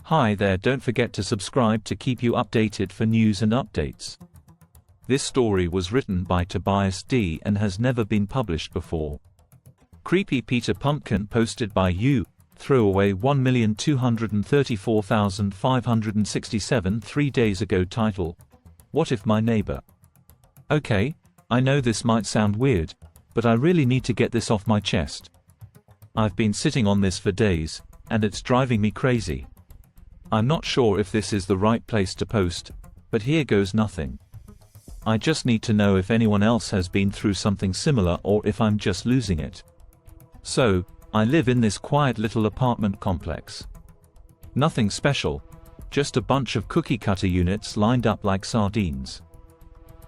Hi there, don't forget to subscribe to keep you updated for news and updates. This story was written by Tobias D. and has never been published before. Creepy Peter Pumpkin posted by you, throwaway 1,234,567 3 days ago. Title: What if my neighbor? Okay, I know this might sound weird, but I really need to get this off my chest. I've been sitting on this for days, and it's driving me crazy. I'm not sure if this is the right place to post, but here goes nothing. I just need to know if anyone else has been through something similar or if I'm just losing it. So, I live in this quiet little apartment complex. Nothing special, just a bunch of cookie-cutter units lined up like sardines.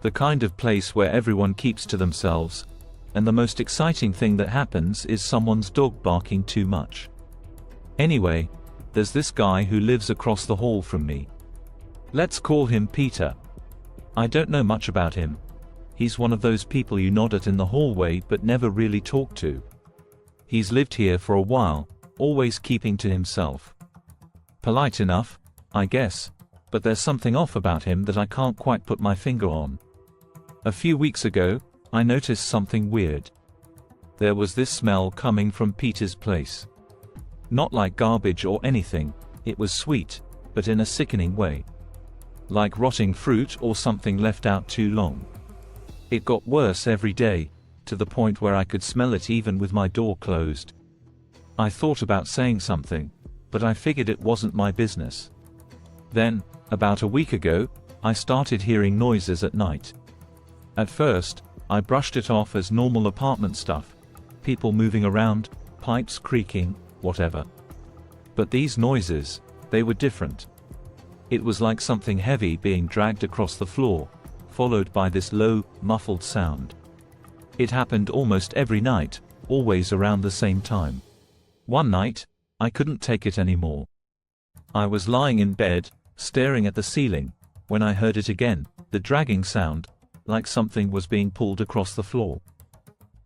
The kind of place where everyone keeps to themselves, and the most exciting thing that happens is someone's dog barking too much. Anyway, there's this guy who lives across the hall from me. Let's call him Peter. I don't know much about him. He's one of those people you nod at in the hallway but never really talk to. He's lived here for a while, always keeping to himself. Polite enough, I guess, but there's something off about him that I can't quite put my finger on. A few weeks ago, I noticed something weird. There was this smell coming from Peter's place. Not like garbage or anything, it was sweet, but in a sickening way. Like rotting fruit or something left out too long. It got worse every day, to the point where I could smell it even with my door closed. I thought about saying something, but I figured it wasn't my business. Then, about a week ago, I started hearing noises at night. At first, I brushed it off as normal apartment stuff, people moving around, pipes creaking, whatever. But these noises, they were different. It was like something heavy being dragged across the floor, followed by this low, muffled sound. It happened almost every night, always around the same time. One night, I couldn't take it anymore. I was lying in bed, staring at the ceiling, when I heard it again, the dragging sound, like something was being pulled across the floor.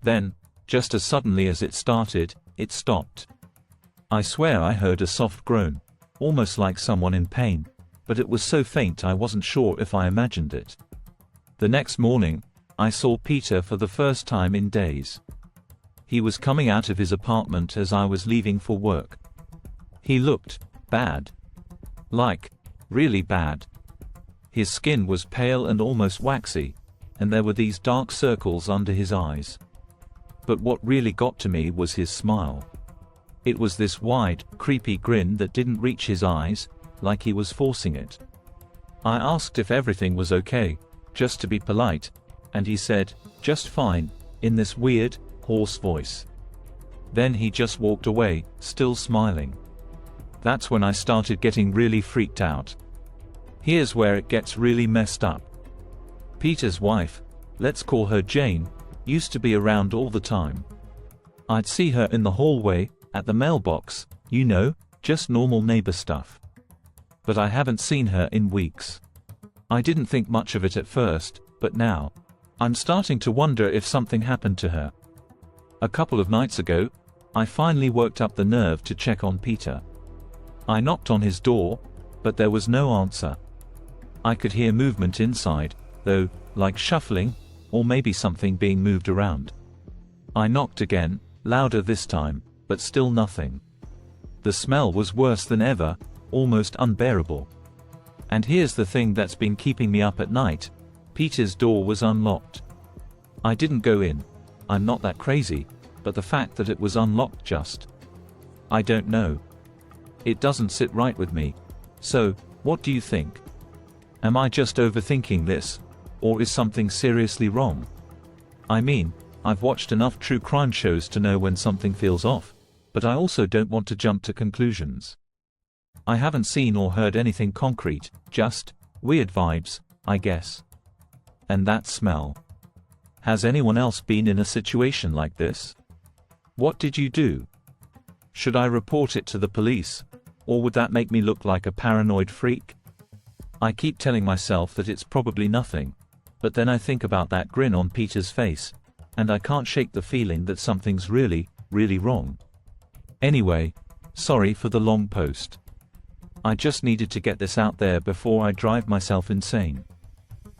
Then, just as suddenly as it started, it stopped. I swear I heard a soft groan, almost like someone in pain, but it was so faint I wasn't sure if I imagined it. The next morning, I saw Peter for the first time in days. He was coming out of his apartment as I was leaving for work. He looked bad. Like, really bad. His skin was pale and almost waxy, and there were these dark circles under his eyes. But what really got to me was his smile. It was this wide, creepy grin that didn't reach his eyes, like he was forcing it. I asked if everything was okay, just to be polite, and he said, "Just fine," in this weird, hoarse voice. Then he just walked away, still smiling. That's when I started getting really freaked out. Here's where it gets really messed up. Peter's wife, let's call her Jane, used to be around all the time. I'd see her in the hallway, at the mailbox, you know, just normal neighbor stuff. But I haven't seen her in weeks. I didn't think much of it at first, but now, I'm starting to wonder if something happened to her. A couple of nights ago, I finally worked up the nerve to check on Peter. I knocked on his door, but there was no answer. I could hear movement inside, though, like shuffling, or maybe something being moved around. I knocked again, louder this time, but still nothing. The smell was worse than ever, almost unbearable. And here's the thing that's been keeping me up at night: Peter's door was unlocked. I didn't go in. I'm not that crazy, but the fact that it was unlocked just... I don't know. It doesn't sit right with me. So, what do you think? Am I just overthinking this? Or is something seriously wrong? I mean, I've watched enough true crime shows to know when something feels off, but I also don't want to jump to conclusions. I haven't seen or heard anything concrete, just weird vibes, I guess. And that smell. Has anyone else been in a situation like this? What did you do? Should I report it to the police, or would that make me look like a paranoid freak? I keep telling myself that it's probably nothing, but then I think about that grin on Peter's face, and I can't shake the feeling that something's really, really wrong. Anyway, sorry for the long post. I just needed to get this out there before I drive myself insane.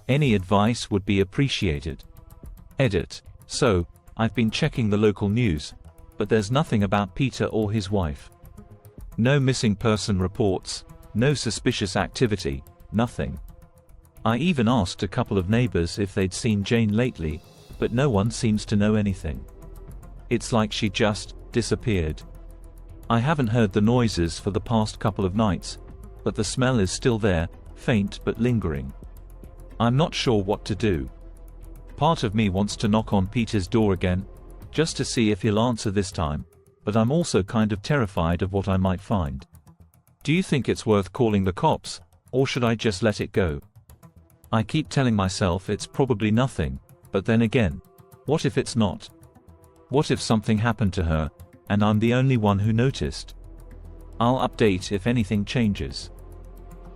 Any advice would be appreciated. Edit. So, I've been checking the local news, but there's nothing about Peter or his wife. No missing person reports, no suspicious activity, nothing. I even asked a couple of neighbors if they'd seen Jane lately, but no one seems to know anything. It's like she just disappeared. I haven't heard the noises for the past couple of nights, but the smell is still there, faint but lingering. I'm not sure what to do. Part of me wants to knock on Peter's door again, just to see if he'll answer this time, but I'm also kind of terrified of what I might find. Do you think it's worth calling the cops, or should I just let it go? I keep telling myself it's probably nothing, but then again, what if it's not? What if something happened to her, and I'm the only one who noticed? I'll update if anything changes.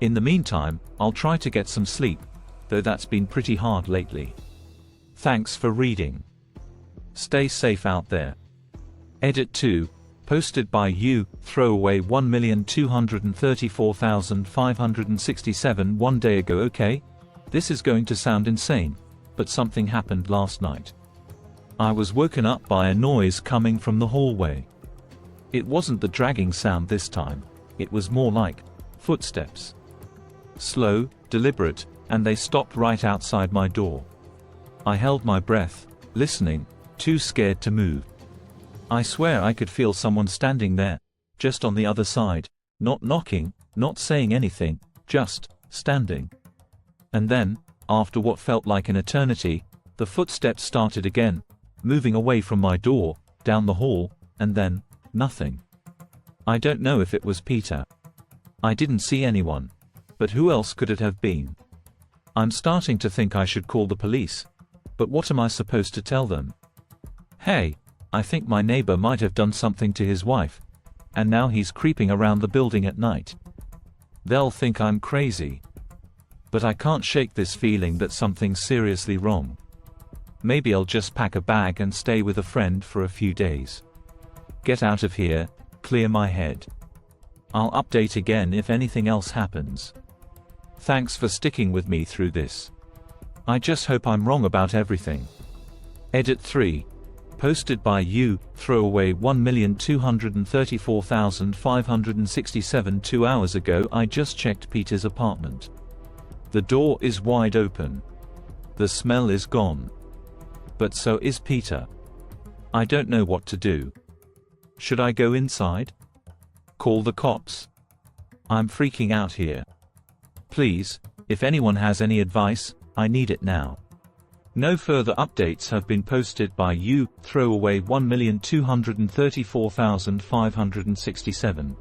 In the meantime, I'll try to get some sleep, though that's been pretty hard lately. Thanks for reading. Stay safe out there. Edit 2, posted by you, throwaway 1,234,567 one day ago. Okay, this is going to sound insane, but something happened last night. I was woken up by a noise coming from the hallway. It wasn't the dragging sound this time, it was more like footsteps. Slow, deliberate, and they stopped right outside my door. I held my breath, listening, too scared to move. I swear I could feel someone standing there, just on the other side, not knocking, not saying anything, just standing. And then, after what felt like an eternity, the footsteps started again, moving away from my door, down the hall, and then, nothing. I don't know if it was Peter. I didn't see anyone. But who else could it have been? I'm starting to think I should call the police. But what am I supposed to tell them? Hey, I think my neighbor might have done something to his wife, and now he's creeping around the building at night. They'll think I'm crazy. But I can't shake this feeling that something's seriously wrong. Maybe I'll just pack a bag and stay with a friend for a few days. Get out of here, clear my head. I'll update again if anything else happens. Thanks for sticking with me through this. I just hope I'm wrong about everything. Edit 3. Posted by you, throwaway 1,234,567 2 hours ago. I just checked Peter's apartment. The door is wide open. The smell is gone. But so is Peter. I don't know what to do. Should I go inside? Call the cops? I'm freaking out here. Please, if anyone has any advice, I need it now. No further updates have been posted by you, throwaway 1,234,567.